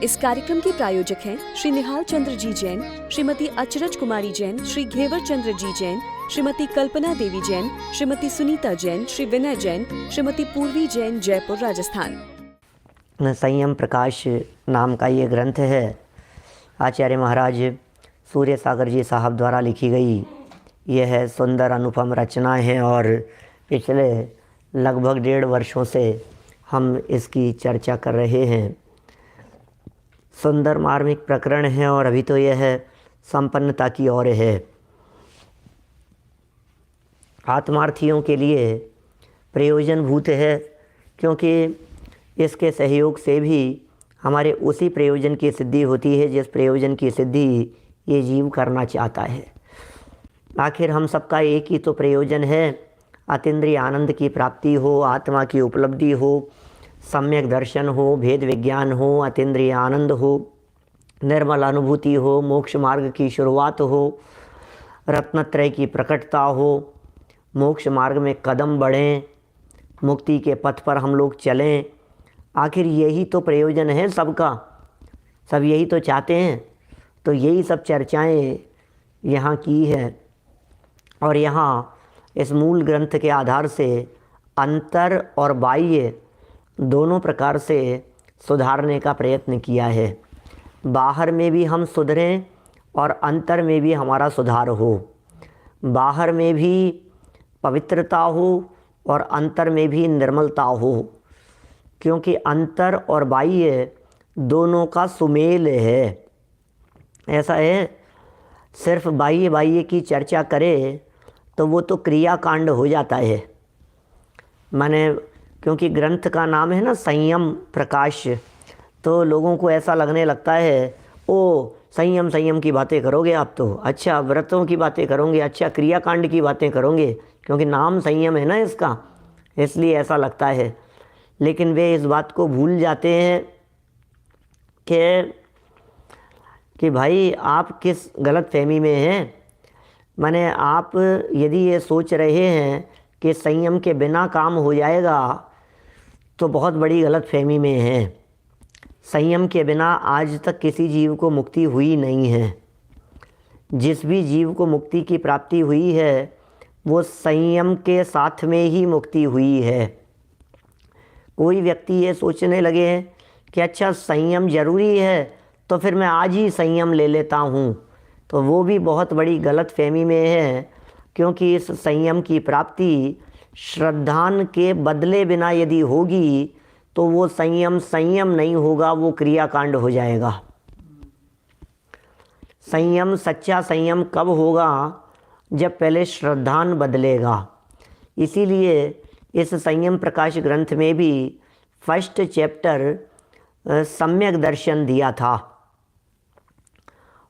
इस कार्यक्रम के प्रायोजक हैं श्री निहाल चंद्र जी जैन, श्रीमती अचरज कुमारी जैन, श्री घेवर चंद्र जी जैन, श्रीमती कल्पना देवी जैन, श्रीमती सुनीता जैन, श्री विनय जैन, श्रीमती पूर्वी जैन, जयपुर, राजस्थान। संयम प्रकाश नाम का ये ग्रंथ है। आचार्य महाराज सूर्य सागर जी साहब द्वारा लिखी गई यह है सुंदर अनुपम रचना है और पिछले लगभग 1.5 वर्षों से हम इसकी चर्चा कर रहे हैं। सुंदर मार्मिक प्रकरण है और अभी तो यह है संपन्नता की ओर है। आत्मार्थियों के लिए प्रयोजनभूत है, क्योंकि इसके सहयोग से भी हमारे उसी प्रयोजन की सिद्धि होती है जिस प्रयोजन की सिद्धि ये जीव करना चाहता है। आखिर हम सबका एक ही तो प्रयोजन है, अतीन्द्रिय आनंद की प्राप्ति हो, आत्मा की उपलब्धि हो, सम्यक दर्शन हो, भेद विज्ञान हो, अतीन्द्रिय आनंद हो, निर्मल अनुभूति हो, मोक्ष मार्ग की शुरुआत हो, रत्नत्रय की प्रकटता हो, मोक्ष मार्ग में कदम बढ़ें, मुक्ति के पथ पर हम लोग चलें। आखिर यही तो प्रयोजन है सबका, सब यही तो चाहते हैं। तो यही सब चर्चाएं यहाँ की है और यहाँ इस मूल ग्रंथ के आधार से अंतर और बाह्य दोनों प्रकार से सुधारने का प्रयत्न किया है। बाहर में भी हम सुधरें और अंतर में भी हमारा सुधार हो, बाहर में भी पवित्रता हो और अंतर में भी निर्मलता हो, क्योंकि अंतर और बाह्य दोनों का सुमेल है। ऐसा है, सिर्फ बाह्य बाह्य की चर्चा करे तो वो तो क्रियाकांड हो जाता है। माने क्योंकि ग्रंथ का नाम है ना संयम प्रकाश, तो लोगों को ऐसा लगने लगता है ओ संयम संयम की बातें करोगे आप तो, अच्छा व्रतों की बातें करोगे, अच्छा क्रियाकांड की बातें करोगे, क्योंकि नाम संयम है ना इसका, इसलिए ऐसा लगता है। लेकिन वे इस बात को भूल जाते हैं कि भाई आप किस गलत फहमी में हैं। माने आप यदि ये सोच रहे हैं कि संयम के बिना काम हो जाएगा तो बहुत बड़ी गलत फहमी में है। संयम के बिना आज तक किसी जीव को मुक्ति हुई नहीं है। जिस भी जीव को मुक्ति की प्राप्ति हुई है वो संयम के साथ में ही मुक्ति हुई है। कोई व्यक्ति ये सोचने लगे कि अच्छा संयम ज़रूरी है तो फिर मैं आज ही संयम ले लेता हूँ, तो वो भी बहुत बड़ी गलत फहमी में है। क्योंकि इस संयम की प्राप्ति श्रद्धान के बदले बिना यदि होगी तो वो संयम संयम नहीं होगा, वो क्रियाकांड हो जाएगा। संयम, सच्चा संयम कब होगा? जब पहले श्रद्धान बदलेगा। इसीलिए इस संयम प्रकाश ग्रंथ में भी फर्स्ट चैप्टर सम्यक दर्शन दिया था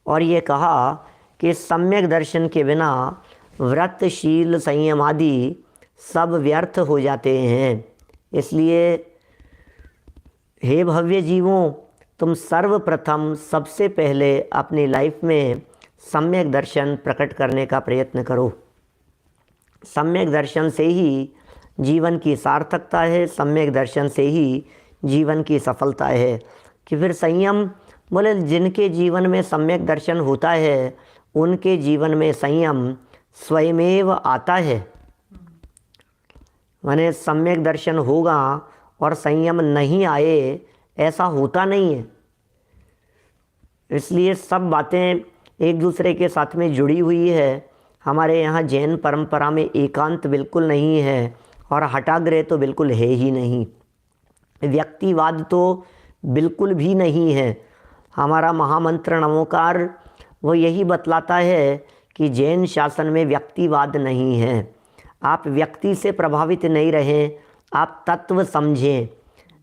और ये कहा कि सम्यक दर्शन के बिना व्रत, शील, संयम आदि सब व्यर्थ हो जाते हैं। इसलिए हे भव्य जीवों, तुम सर्वप्रथम सबसे पहले अपनी लाइफ में सम्यक दर्शन प्रकट करने का प्रयत्न करो। सम्यक दर्शन से ही जीवन की सार्थकता है, सम्यक दर्शन से ही जीवन की सफलता है। कि फिर संयम बोले जिनके जीवन में सम्यक दर्शन होता है उनके जीवन में संयम स्वयमेव आता है। माने सम्यक दर्शन होगा और संयम नहीं आए, ऐसा होता नहीं है। इसलिए सब बातें एक दूसरे के साथ में जुड़ी हुई है। हमारे यहाँ जैन परंपरा में एकांत बिल्कुल नहीं है और हठाग्रह तो बिल्कुल है ही नहीं, व्यक्तिवाद तो बिल्कुल भी नहीं है। हमारा महामंत्र नमोकार वो यही बतलाता है कि जैन शासन में व्यक्तिवाद नहीं है। आप व्यक्ति से प्रभावित नहीं रहें, आप तत्व समझें।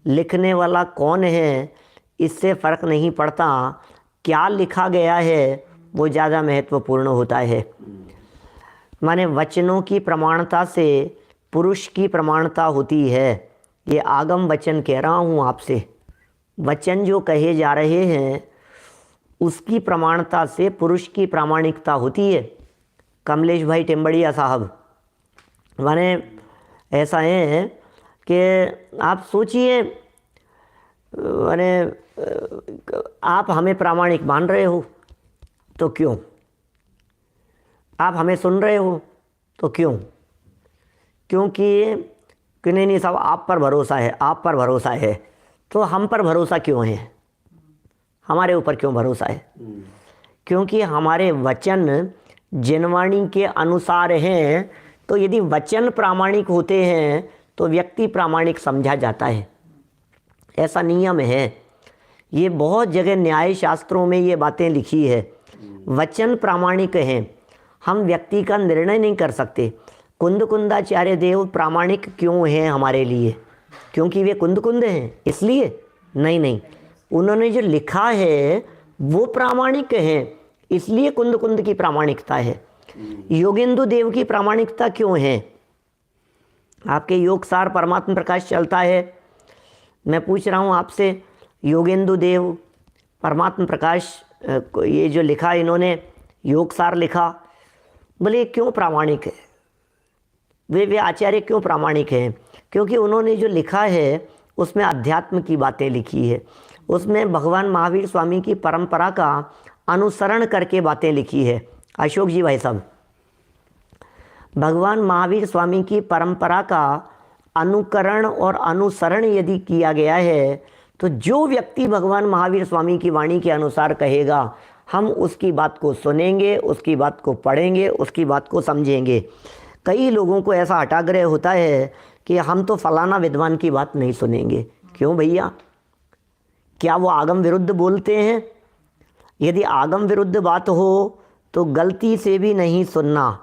लिखने वाला कौन है इससे फ़र्क नहीं पड़ता, क्या लिखा गया है वो ज़्यादा महत्वपूर्ण होता है। माने वचनों की प्रमाणता से पुरुष की प्रमाणता होती है। ये आगम वचन कह रहा हूँ आपसे। वचन जो कहे जा रहे हैं उसकी प्रमाणता से पुरुष की प्रामाणिकता होती है। कमलेश भाई टिम्बड़िया साहब, माने ऐसा है कि आप सोचिए माने आप हमें प्रामाणिक मान रहे हो तो क्यों, आप हमें सुन रहे हो तो क्यों, क्योंकि कि नहीं साहब आप पर भरोसा है, आप पर भरोसा है, तो हम पर भरोसा क्यों है, हमारे ऊपर क्यों भरोसा है? क्योंकि हमारे वचन जिनवाणी के अनुसार हैं। तो यदि वचन प्रामाणिक होते हैं तो व्यक्ति प्रामाणिक समझा जाता है, ऐसा नियम है। ये बहुत जगह न्याय शास्त्रों में ये बातें लिखी है। वचन प्रामाणिक हैं, हम व्यक्ति का निर्णय नहीं कर सकते। कुंदकुंदाचार्य देव प्रामाणिक क्यों हैं हमारे लिए? क्योंकि वे कुंद हैं इसलिए? नहीं, उन्होंने जो लिखा है वो प्रामाणिक है, इसलिए कुंद की प्रामाणिकता है। योगेंदु देव की प्रामाणिकता क्यों है? आपके योगसार परमात्मा प्रकाश चलता है, मैं पूछ रहा हूँ आपसे, योगेंदु देव परमात्मा प्रकाश ये जो लिखा इन्होंने योगसार लिखा, बोले क्यों प्रामाणिक है? वे आचार्य क्यों प्रामाणिक हैं? क्योंकि उन्होंने जो लिखा है उसमें अध्यात्म की बातें लिखी है, उसमें भगवान महावीर स्वामी की परंपरा का अनुसरण करके बातें लिखी है। अशोक जी भाई साहब, भगवान महावीर स्वामी की परंपरा का अनुकरण और अनुसरण यदि किया गया है तो जो व्यक्ति भगवान महावीर स्वामी की वाणी के अनुसार कहेगा, हम उसकी बात को सुनेंगे, उसकी बात को पढ़ेंगे, उसकी बात को समझेंगे। कई लोगों को ऐसा हठाग्रह होता है कि हम तो फलाना विद्वान की बात नहीं सुनेंगे। क्यों भैया? क्या वो आगम विरुद्ध बोलते हैं? यदि आगम विरुद्ध बात हो तो गलती से भी नहीं सुनना।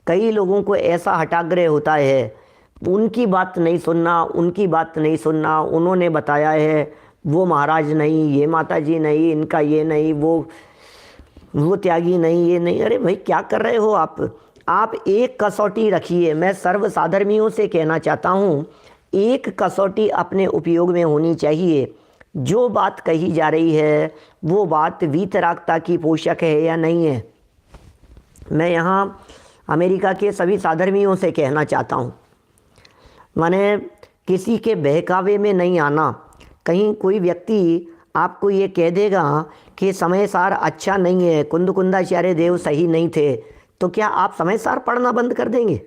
कई लोगों को ऐसा हठाग्रह होता है, उनकी बात नहीं सुनना, उनकी बात नहीं सुनना, उन्होंने बताया है, वो महाराज नहीं, ये माता जी नहीं, इनका ये नहीं, वो त्यागी नहीं, ये नहीं। अरे भाई क्या कर रहे हो आप एक कसौटी रखिए। मैं सर्वसाधर्मियों से कहना चाहता हूँ, एक कसौटी अपने उपयोग में होनी चाहिए। जो बात कही जा रही है वो बात वीतरागता की पोषक है या नहीं है। मैं यहाँ अमेरिका के सभी साधर्मियों से कहना चाहता हूँ, माने किसी के बहकावे में नहीं आना। कहीं कोई व्यक्ति आपको ये कह देगा कि समय सार अच्छा नहीं है, कुंदाचार्य देव सही नहीं थे, तो क्या आप समय सार पढ़ना बंद कर देंगे?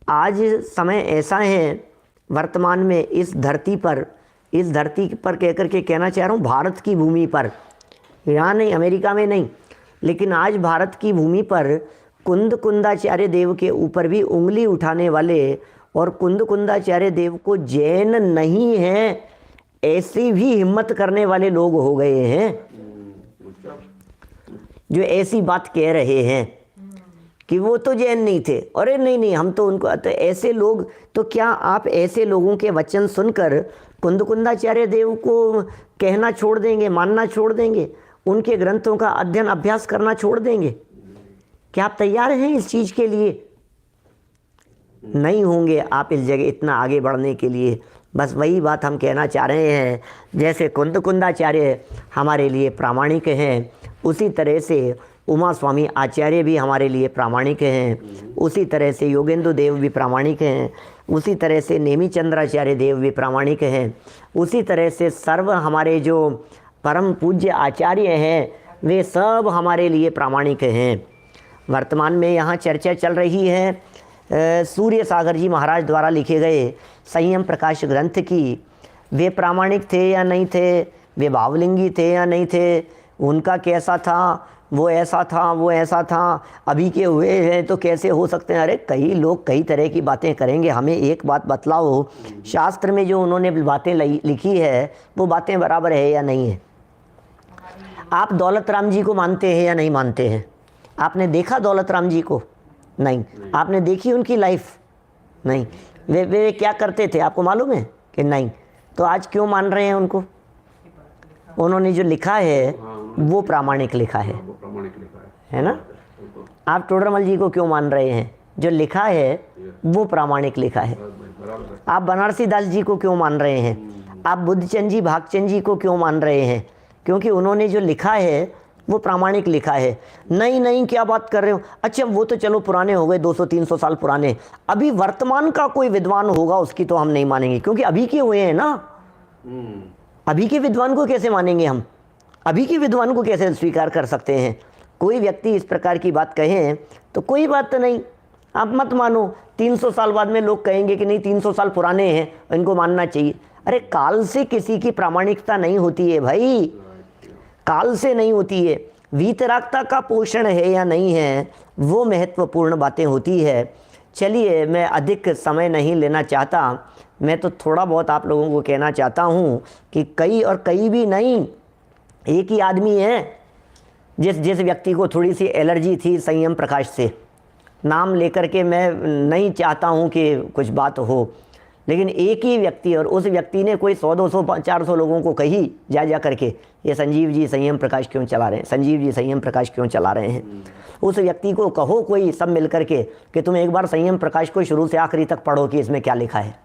आज समय ऐसा है वर्तमान में इस धरती पर कहकर के कहना चाह रहा हूँ, भारत की भूमि पर, यहाँ नहीं, अमेरिका में नहीं, लेकिन आज भारत की भूमि पर कुंदाचार्य देव के ऊपर भी उंगली उठाने वाले और कुंदाचार्य देव को जैन नहीं है ऐसी भी हिम्मत करने वाले लोग हो गए हैं, जो ऐसी बात कह रहे हैं कि वो तो जैन नहीं थे। अरे नहीं, हम तो उनको, तो ऐसे लोग, तो क्या आप ऐसे लोगों के वचन सुनकर कुंदाचार्य देव को कहना छोड़ देंगे, मानना छोड़ देंगे, उनके ग्रंथों का अध्ययन अभ्यास करना छोड़ देंगे? क्या आप तैयार हैं इस चीज़ के लिए? नहीं होंगे आप इस जगह इतना आगे बढ़ने के लिए। बस वही बात हम कहना चाह रहे हैं, जैसे कुंदाचार्य हमारे लिए प्रामाणिक हैं, उसी तरह से उमा स्वामी आचार्य भी हमारे लिए प्रामाणिक हैं, उसी तरह से योगेंदु देव भी प्रामाणिक हैं, उसी तरह से नेमी चंद्राचार्य देव भी प्रामाणिक हैं, उसी तरह से सर्व हमारे जो परम पूज्य आचार्य हैं वे सब हमारे लिए प्रामाणिक हैं। वर्तमान में यहाँ चर्चा चल रही है सूर्य सागर जी महाराज द्वारा लिखे गए संयम प्रकाश ग्रंथ की। वे प्रामाणिक थे या नहीं थे? वे भावलिंगी थे या नहीं थे? उनका कैसा था? वो ऐसा था, वो ऐसा था, अभी के हुए हैं तो कैसे हो सकते हैं? अरे कई लोग कई तरह की बातें करेंगे। हमें एक बात बतलाओ, शास्त्र में जो उन्होंने बातें लिखी है वो बातें बराबर है या नहीं है? आप दौलत राम जी को मानते हैं या नहीं मानते हैं? आपने देखा दौलत राम जी को? नहीं। आपने देखी उनकी लाइफ? नहीं। वे क्या करते थे आपको मालूम है कि नहीं? तो आज क्यों मान रहे हैं उनको? उन्होंने जो लिखा है वो प्रामाणिक लिखा है ना? आप टोडरमल जी को क्यों मान रहे हैं? जो लिखा है वो प्रामाणिक लिखा है। आप बनारसी दास जी को क्यों मान रहे हैं? आप बुद्धचंद जी, भागचंद जी को क्यों मान रहे हैं? क्योंकि उन्होंने जो लिखा है वो प्रामाणिक लिखा है। नहीं, क्या बात कर रहे हो? अच्छा वो तो चलो पुराने हो गए, 200-300 साल पुराने। अभी वर्तमान का कोई विद्वान होगा उसकी तो हम नहीं मानेंगे, क्योंकि अभी के हुए हैं ना, अभी के विद्वान को कैसे मानेंगे हम? अभी के विद्वान को कैसे स्वीकार कर सकते हैं? कोई व्यक्ति इस प्रकार की बात कहें तो कोई बात तो नहीं, आप मत मानो। 300 साल बाद में लोग कहेंगे कि नहीं 300 साल पुराने हैं, इनको मानना चाहिए। अरे काल से किसी की प्रामाणिकता नहीं होती है भाई, काल से नहीं होती है। वीतरागता का पोषण है या नहीं है, वो महत्वपूर्ण बातें होती है। चलिए, मैं अधिक समय नहीं लेना चाहता, मैं तो थोड़ा बहुत आप लोगों को कहना चाहता हूँ कि कई और कई भी नहीं, एक ही आदमी है जिस व्यक्ति को थोड़ी सी एलर्जी थी संयम प्रकाश से। नाम लेकर के मैं नहीं चाहता हूँ कि कुछ बात हो, लेकिन एक ही व्यक्ति, और उस व्यक्ति ने कोई 100 200 400 लोगों को कही जा करके, ये संजीव जी संयम प्रकाश क्यों चला रहे हैं, संजीव जी संयम प्रकाश क्यों चला रहे हैं। उस व्यक्ति को कहो कोई सब मिल करके कि तुम एक बार संयम प्रकाश को शुरू से आखिरी तक पढ़ो कि इसमें क्या लिखा है।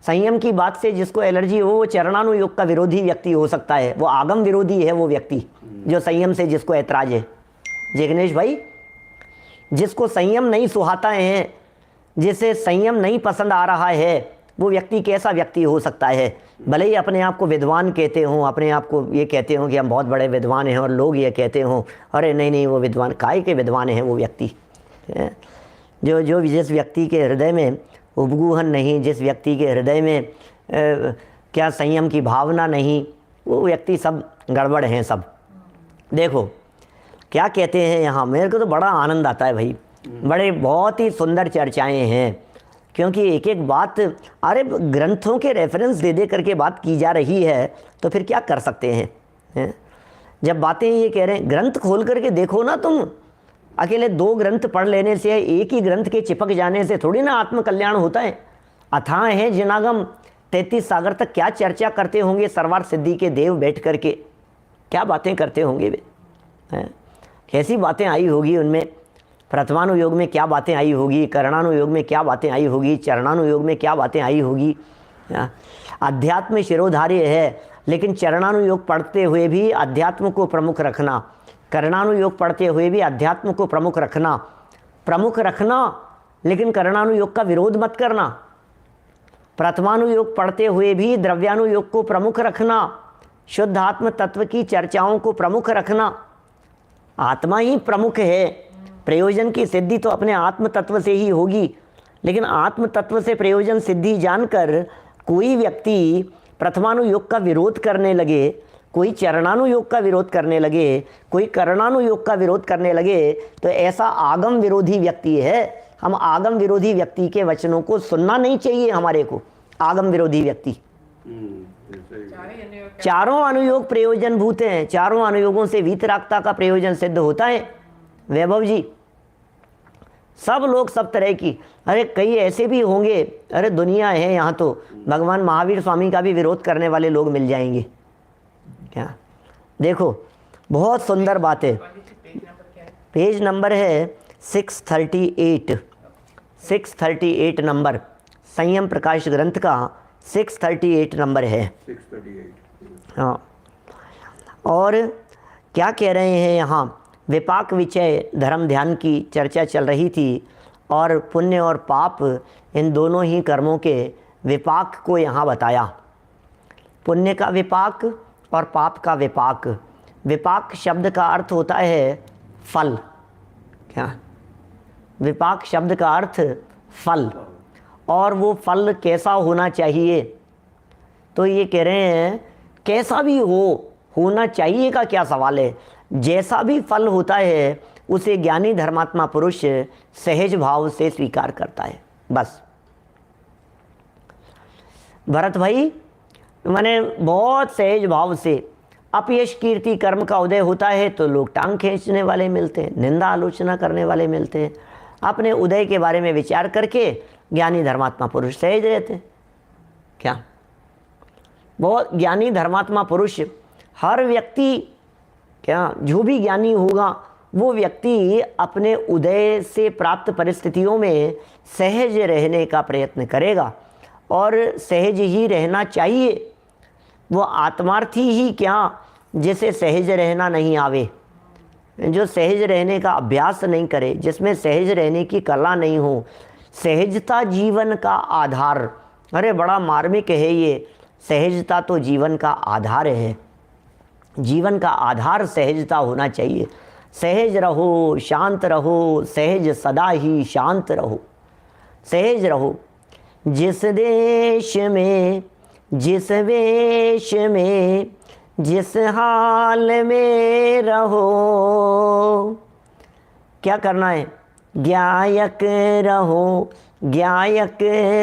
संयम की बात से जिसको एलर्जी हो वो चरणानुयोग का विरोधी व्यक्ति हो सकता है, वो आगम विरोधी है वो व्यक्ति जो संयम से जिसको ऐतराज है। जिग्नेश भाई, जिसको संयम नहीं सुहाता है, जिसे संयम नहीं पसंद आ रहा है, वो व्यक्ति कैसा व्यक्ति हो सकता है? भले ही अपने आप को विद्वान कहते हों, अपने आप को ये कहते हों कि हम बहुत बड़े विद्वान हैं, और लोग ये कहते हों अरे नहीं नहीं वो विद्वान, काय के विद्वान हैं वो व्यक्ति? जो जिस व्यक्ति के हृदय में उपगूहन नहीं, जिस व्यक्ति के हृदय में क्या संयम की भावना नहीं, वो व्यक्ति सब गड़बड़ हैं सब। देखो क्या कहते हैं यहाँ, मेरे को तो बड़ा आनंद आता है भाई, बड़े बहुत ही सुंदर चर्चाएं हैं, क्योंकि एक एक बात, अरे ग्रंथों के रेफरेंस दे करके बात की जा रही है, तो फिर क्या कर सकते हैं? जब बातें ये कह रहे हैं, ग्रंथ खोल करके देखो ना तुम, अकेले 2 ग्रंथ पढ़ लेने से, एक ही ग्रंथ के चिपक जाने से थोड़ी ना आत्मकल्याण होता है। अथाह है जिनागम 33 सागर तक क्या चर्चा करते होंगे सर्वार्थ सिद्धि के देव बैठ करके, क्या बातें करते होंगे वे, कैसी बातें आई होगी उनमें। प्रथमानुयोग में क्या बातें आई होगी, करणानुयोग में क्या बातें आई होगी, चरणानुयोग में क्या बातें आई होगी। अध्यात्म शिरोधार्य है, लेकिन चरणानुयोग पढ़ते हुए भी अध्यात्म को प्रमुख रखना, करणानुयोग पढ़ते हुए भी अध्यात्म को प्रमुख रखना, लेकिन करणानुयोग का विरोध मत करना। प्रथमानुयोग पढ़ते हुए भी द्रव्यानुयोग को प्रमुख रखना, शुद्ध आत्म तत्व की चर्चाओं को प्रमुख रखना। आत्मा ही प्रमुख है, प्रयोजन की सिद्धि तो अपने आत्म तत्व से ही होगी, लेकिन आत्म तत्व से प्रयोजन सिद्धि जानकर कोई व्यक्ति प्रथमानुयोग का विरोध करने लगे, कोई चरणानुयोग का विरोध करने लगे, कोई करणानुयोग का विरोध करने लगे, तो ऐसा आगम विरोधी व्यक्ति है। हम आगम विरोधी व्यक्ति के वचनों को सुनना नहीं चाहिए हमारे को। आगम विरोधी व्यक्ति, चारों अनुयोग प्रयोजन भूत हैं, चारों अनुयोगों से वीतरागता का प्रयोजन सिद्ध होता है। वैभव जी, सब लोग सब तरह की, अरे कई ऐसे भी होंगे, अरे दुनिया है यहाँ तो, भगवान महावीर स्वामी का भी विरोध करने वाले लोग मिल जाएंगे क्या। देखो बहुत सुंदर बात है, पेज नंबर है 638 नंबर, संयम प्रकाश ग्रंथ का 638 नंबर है। 638 हाँ। और क्या कह रहे हैं यहाँ, विपाक विचय धर्म ध्यान की चर्चा चल रही थी, और पुण्य और पाप इन दोनों ही कर्मों के विपाक को यहाँ बताया। पुण्य का विपाक और पाप का विपाक। विपाक शब्द का अर्थ होता है फल। क्या विपाक शब्द का अर्थ फल, और वो फल कैसा होना चाहिए, तो ये कह रहे हैं कैसा भी होना चाहिए का क्या सवाल है। जैसा भी फल होता है उसे ज्ञानी धर्मात्मा पुरुष सहज भाव से स्वीकार करता है, बस। भरत भाई, माने बहुत सहज भाव से अपयश कीर्ति कर्म का उदय होता है तो लोग टांग खींचने वाले मिलते हैं, निंदा आलोचना करने वाले मिलते हैं। अपने उदय के बारे में विचार करके ज्ञानी धर्मात्मा पुरुष सहज रहते हैं। क्या बहुत ज्ञानी धर्मात्मा पुरुष, हर व्यक्ति, क्या जो भी ज्ञानी होगा वो व्यक्ति अपने उदय से प्राप्त परिस्थितियों में सहज रहने का प्रयत्न करेगा, और सहज ही रहना चाहिए। वो आत्मार्थी ही क्या जिसे सहज रहना नहीं आवे, जो सहज रहने का अभ्यास नहीं करे, जिसमें सहज रहने की कला नहीं हो। सहजता जीवन का आधार, अरे बड़ा मार्मिक है ये। सहजता तो जीवन का आधार है। जीवन का आधार सहजता होना चाहिए। सहज रहो, शांत रहो, सहज सदा ही शांत रहो, सहज रहो। जिस देश में, जिस वेश में, जिस हाल में रहो, क्या करना है? ज्ञायक रहो, ज्ञायक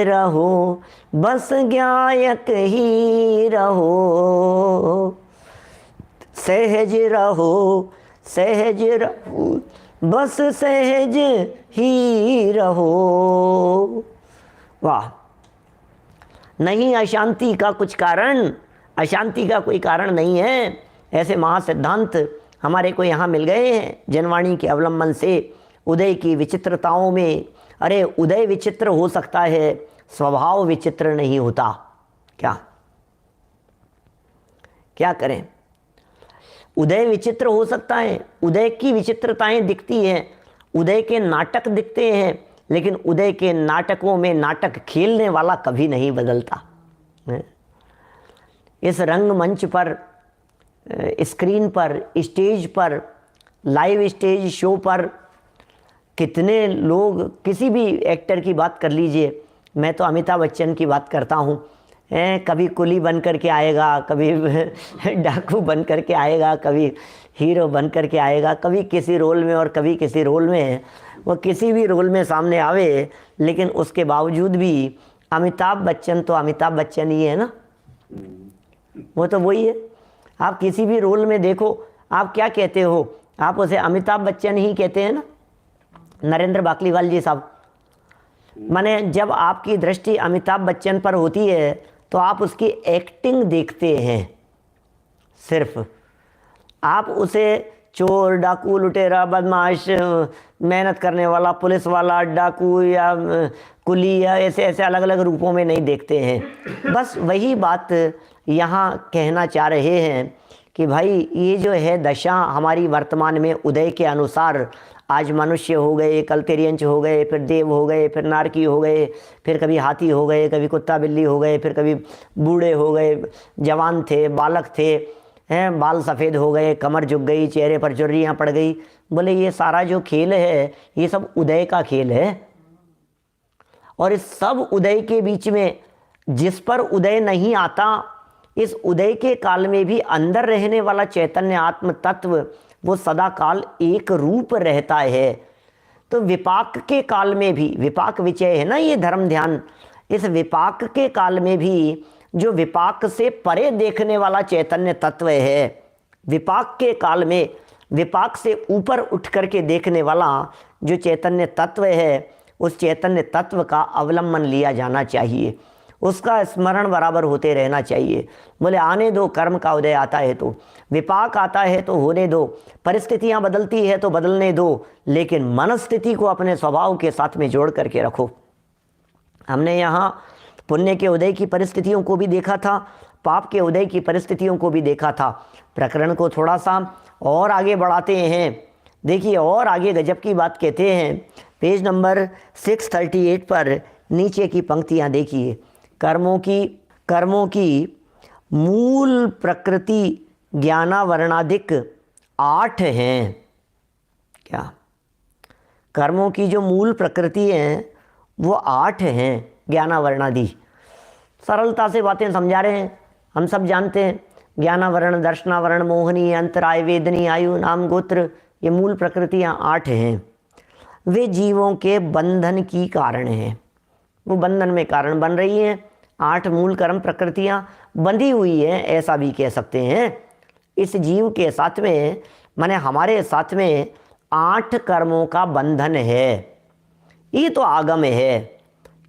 रहो, बस ज्ञायक ही रहो। सहज रहो, सहज रहो, बस सहज ही रहो। वाह! नहीं अशांति का कुछ कारण, अशांति का कोई कारण नहीं है। ऐसे महासिद्धांत हमारे को यहाँ मिल गए हैं जनवाणी के अवलंबन से। उदय की विचित्रताओं में, अरे उदय विचित्र हो सकता है, स्वभाव विचित्र नहीं होता। क्या करें? उदय विचित्र हो सकता है, उदय की विचित्रताएं दिखती हैं, उदय के नाटक दिखते हैं, लेकिन उदय के नाटकों में नाटक खेलने वाला कभी नहीं बदलता। इस रंगमंच पर, स्क्रीन पर, स्टेज पर, लाइव स्टेज शो पर कितने लोग, किसी भी एक्टर की बात कर लीजिए, मैं तो अमिताभ बच्चन की बात करता हूँ, कभी कुली बन कर के आएगा, कभी डाकू बन कर के आएगा, कभी हीरो बन कर के आएगा, कभी किसी रोल में और कभी किसी रोल में। वो किसी भी रोल में सामने आवे, लेकिन उसके बावजूद भी अमिताभ बच्चन तो अमिताभ बच्चन ही है ना, वो तो वही है। आप किसी भी रोल में देखो, आप क्या कहते हो? आप उसे अमिताभ बच्चन ही कहते हैं ना। नरेंद्र बाकलीवाल जी साहब, माने जब आपकी दृष्टि अमिताभ बच्चन पर होती है तो आप उसकी एक्टिंग देखते हैं, सिर्फ आप उसे चोर, डाकू, लुटेरा, बदमाश, मेहनत करने वाला, पुलिस वाला, डाकू या कुली या ऐसे ऐसे अलग अलग रूपों में नहीं देखते हैं। बस वही बात यहाँ कहना चाह रहे हैं कि भाई ये जो है दशा हमारी वर्तमान में उदय के अनुसार, आज मनुष्य हो गए, कल तिर्यंच हो गए, फिर देव हो गए, फिर नारकी हो गए, फिर कभी हाथी हो गए, कभी कुत्ता बिल्ली हो गए, फिर कभी बूढ़े हो गए, जवान थे, बालक थे, हैं, बाल सफ़ेद हो गए, कमर झुक गई, चेहरे पर झुर्रियाँ पड़ गई। बोले ये सारा जो खेल है ये सब उदय का खेल है। और इस सब उदय के बीच में जिस पर उदय नहीं आता, इस उदय के काल में भी अंदर रहने वाला चैतन्य आत्म तत्व वो सदा काल एक रूप रहता है। तो विपाक के काल में भी, विपाक विचय है ना ये धर्म ध्यान, इस विपाक के काल में भी जो विपाक से परे देखने वाला चैतन्य तत्व है, विपाक के काल में विपाक से ऊपर उठ करके देखने वाला जो चैतन्य तत्व है, उस चैतन्य तत्व का अवलंबन लिया जाना चाहिए, उसका स्मरण बराबर होते रहना चाहिए। बोले आने दो, कर्म का उदय आता है तो, विपाक आता है तो होने दो, परिस्थितियां बदलती है तो बदलने दो, लेकिन मनस्थिति को अपने स्वभाव के साथ में जोड़ करके रखो। हमने यहाँ पुण्य के उदय की परिस्थितियों को भी देखा था, पाप के उदय की परिस्थितियों को भी देखा था। प्रकरण को थोड़ा सा और आगे बढ़ाते हैं। देखिए और आगे गजब की बात कहते हैं, पेज नंबर 638 पर नीचे की पंक्तियाँ देखिए। कर्मों की मूल प्रकृति ज्ञानावरणादिक 8 हैं। क्या? कर्मों की जो मूल प्रकृति है वो 8 हैं ज्ञानावरणादि। सरलता से बातें समझा रहे हैं, हम सब जानते हैं। ज्ञानावरण, दर्शनावरण, मोहनी, अंतराय, वेदनी, आयु, नाम, गोत्र, ये मूल प्रकृतियाँ 8 हैं। वे जीवों के बंधन की कारण हैं, वो बंधन में कारण बन रही हैं। 8 मूल कर्म प्रकृतियाँ बंधी हुई हैं, ऐसा भी कह सकते हैं। इस जीव के साथ में, माने हमारे साथ में 8 कर्मों का बंधन है। ये तो आगम है,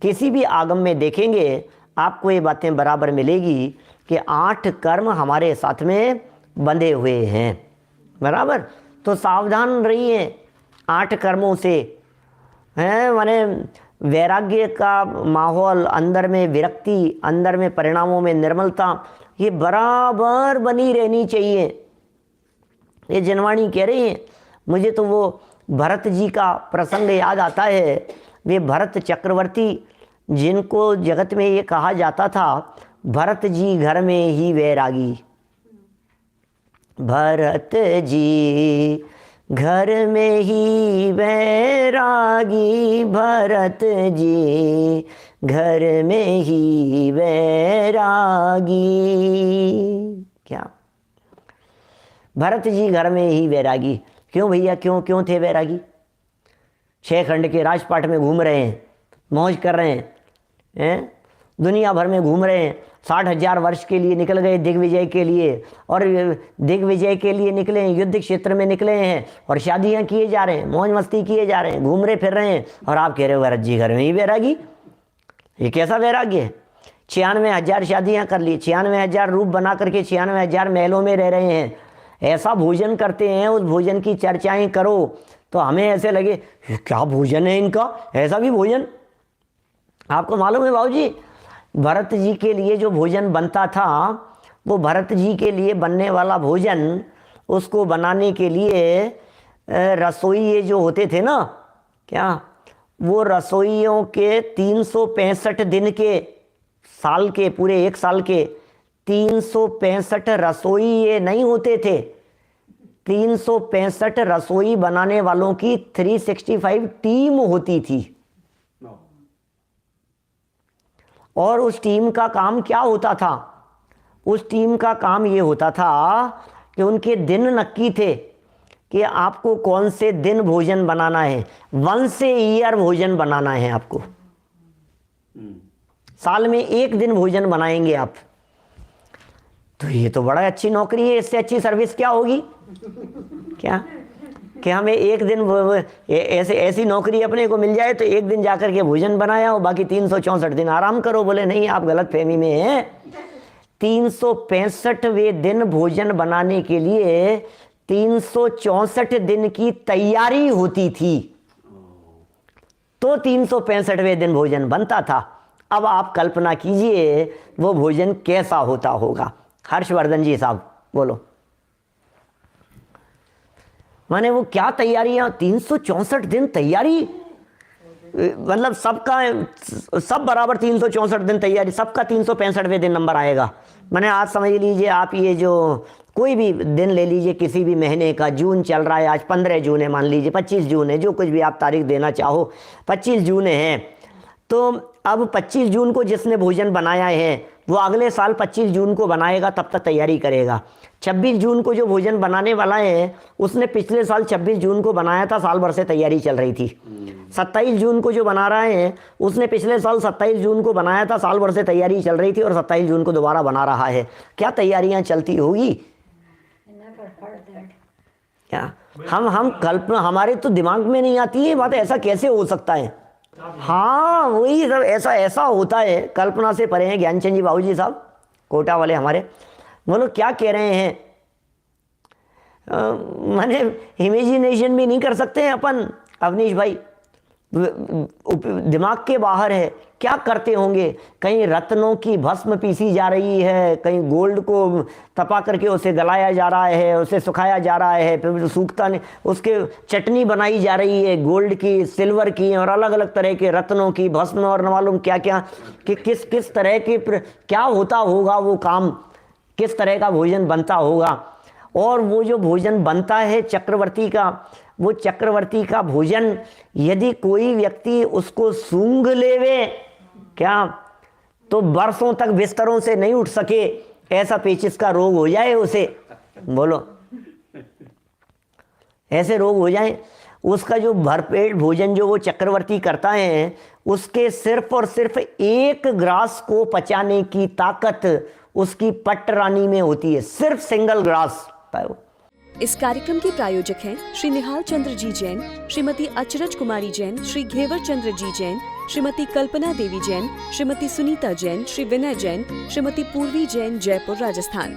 किसी भी आगम में देखेंगे आपको ये बातें बराबर मिलेगी कि 8 कर्म हमारे साथ में बंधे हुए हैं, बराबर। तो सावधान रहिए 8 कर्मों से, हैं, माने वैराग्य का माहौल, अंदर में विरक्ति, अंदर में परिणामों में निर्मलता, ये बराबर बनी रहनी चाहिए। ये जनवाणी कह रही है। मुझे तो वो भरत जी का प्रसंग याद आता है। वे भरत चक्रवर्ती जिनको जगत में ये कहा जाता था भरत जी घर में ही वैरागी, भरत जी घर में ही वैरागी, भरत जी घर में ही वैरागी। क्या भरत जी घर में ही वैरागी? क्यों भैया, क्यों क्यों थे वैरागी? 6 खंड के राजपाट में घूम रहे हैं, मौज कर रहे हैं, दुनिया भर में घूम रहे हैं, 60,000 वर्ष के लिए निकल गए दिग्विजय के लिए, और दिग्विजय के लिए निकले हैं, युद्ध क्षेत्र में निकले हैं, और शादियां किए जा रहे हैं, मौज मस्ती किए जा रहे हैं, घूम रहे फिर रहे हैं, और आप कह रहे हो भरत जी घर में ही वैरागी? ये कैसा वैराग्य है? 96,000 शादियां कर ली, 96,000 रूप बना करके 96,000 महलों में रह रहे हैं, ऐसा भोजन करते हैं, उस भोजन की चर्चाएं करो तो हमें ऐसे लगे क्या भोजन है इनका, ऐसा भी भोजन? आपको मालूम है बाबूजी, भरत जी के लिए जो भोजन बनता था, वो भरत जी के लिए बनने वाला भोजन, उसको बनाने के लिए रसोई जो होते थे ना, क्या वो रसोइयों के 365 दिन के, साल के, पूरे 1 साल के 365 रसोई नहीं होते थे, 365 रसोई बनाने वालों की 365 टीम होती थी। और उस टीम का काम क्या होता था? उस टीम का काम ये होता था कि उनके दिन नक्की थे कि आपको कौन से दिन भोजन बनाना है, वंस ए ईयर भोजन बनाना है आपको, साल में 1 दिन भोजन बनाएंगे आप। तो ये तो बड़ा अच्छी नौकरी है, इससे अच्छी सर्विस क्या होगी? क्या कि हमें 1 दिन ऐसी नौकरी अपने को मिल जाए तो 1 दिन जाकर के भोजन बनाया हो, बाकी 364 दिन आराम करो। बोले नहीं, आप गलत फहमी में हैं। 365वें दिन भोजन बनाने के लिए 364 दिन की तैयारी होती थी, तो 365वें दिन भोजन बनता था। अब आप कल्पना कीजिए वो भोजन कैसा होता होगा। हर्षवर्धन जी साहब बोलो, माने वो क्या तैयारियां, 364 दिन तैयारी, मतलब सब बराबर 364 दिन तैयारी, सबका 365वें दिन नंबर आएगा। मैंने आज समझ लीजिए आप, ये जो कोई भी दिन ले लीजिए किसी भी महीने का, जून चल रहा है, आज 15 जून है, मान लीजिए 25 जून है, जो कुछ भी आप तारीख देना चाहो, 25 जून है, तो अब 25 जून को जिसने भोजन बनाया है वो अगले साल 25 जून को बनाएगा, तब तक तैयारी करेगा। 26 जून को जो भोजन बनाने वाला है उसने पिछले साल 26 जून को बनाया था, साल भर से तैयारी चल रही थी। 27 जून को जो बना रहे हैं उसने पिछले साल 27 जून को बनाया था, साल भर से तैयारी चल रही थी, और 27 जून को दोबारा बना रहा है। क्या तैयारियां चलती होगी? क्या हम कल्पना, हमारे तो दिमाग में नहीं आती है बात, ऐसा कैसे हो सकता है? हाँ वही सब ऐसा होता है, कल्पना से परे हैं। ज्ञानचंद जी बाबूजी साहब कोटा वाले हमारे, बोलो क्या कह रहे हैं? माने इमेजिनेशन भी नहीं कर सकते हैं अपन। अवनीश भाई दिमाग के बाहर है, क्या करते होंगे? कहीं रत्नों की भस्म पीसी जा रही है, कहीं गोल्ड को तपा करके उसे गलाया जा रहा है, उसे सुखाया जा रहा है, फिर सूखता नहीं, उसके चटनी बनाई जा रही है, गोल्ड की, सिल्वर की, और अलग अलग तरह के रत्नों की भस्म, और न मालूम क्या क्या, कि किस तरह के क्या होता होगा वो काम, किस तरह का भोजन बनता होगा। और वो जो भोजन बनता है चक्रवर्ती का, वो चक्रवर्ती का भोजन यदि कोई व्यक्ति उसको सूंघ लेवे क्या, तो बरसों तक बिस्तरों से नहीं उठ सके, ऐसा पेचिस का रोग हो जाए उसे। बोलो ऐसे रोग हो जाए। उसका जो भरपेट भोजन जो वो चक्रवर्ती करता है, उसके सिर्फ और सिर्फ 1 ग्रास को पचाने की ताकत उसकी पटरानी में होती है, सिर्फ सिंगल ग्रास। इस कार्यक्रम के प्रायोजक हैं श्री निहाल चंद्र जी जैन, श्रीमती अचरज कुमारी जैन, श्री घेवर चंद्र जी जैन, श्रीमती कल्पना देवी जैन, श्रीमती सुनीता जैन, श्री विनय जैन, श्रीमती पूर्वी जैन, जयपुर राजस्थान।